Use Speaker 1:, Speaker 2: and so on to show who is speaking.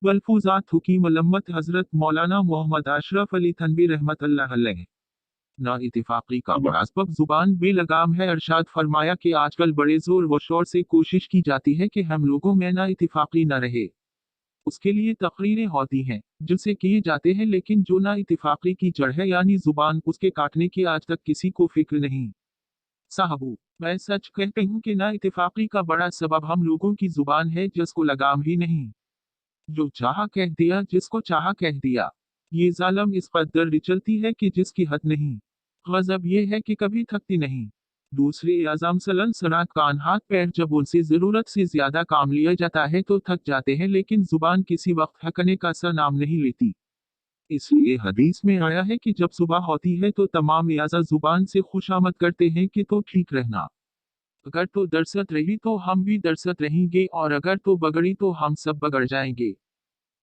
Speaker 1: मलफूजात हुकी मलम्मत हजरत मौलाना मोहम्मद अशरफ अली थनवी रहमतुल्लाह अलैह। ना इत्तेफाकी का बड़ा सबब जुबान बेलगाम है। अरशाद फरमाया कि आजकल बड़े जोर व शोर से कोशिश की जाती है कि हम लोगों में ना इत्तेफाकी न रहे। उसके लिए तकरीरें होती हैं, जिनसे किए जाते हैं, लेकिन जो ना इत्तेफाकी की जड़ है यानी जुबान, उसके काटने की आज तक किसी को फिक्र नहीं। साहबू, मैं सच कहती हूँ कि ना इत्तेफाकी का बड़ा सबब हम लोगों की जुबान है, जिसको लगाम ही नहीं। जो चाहा कह दिया, जिसको चाहा कह दिया। ये जालम इस कदर रिचलती है कि जिसकी हद नहीं। गजब ये है कि कभी थकती नहीं। दूसरे आज़म सलन सरात कान हाथ पैर जब उनसे जरूरत से ज्यादा काम लिया जाता है तो थक जाते हैं, लेकिन जुबान किसी वक्त थकने का सा नाम नहीं लेती। इसलिए हदीस में आया है कि जब सुबह होती है तो तमाम याजा जुबान से खुशामद करते हैं कि तो ठीक रहना। अगर तो दरसत रही तो हम भी दरसत रहेंगे, और अगर तो बगड़ी तो हम सब बगड़ जाएंगे।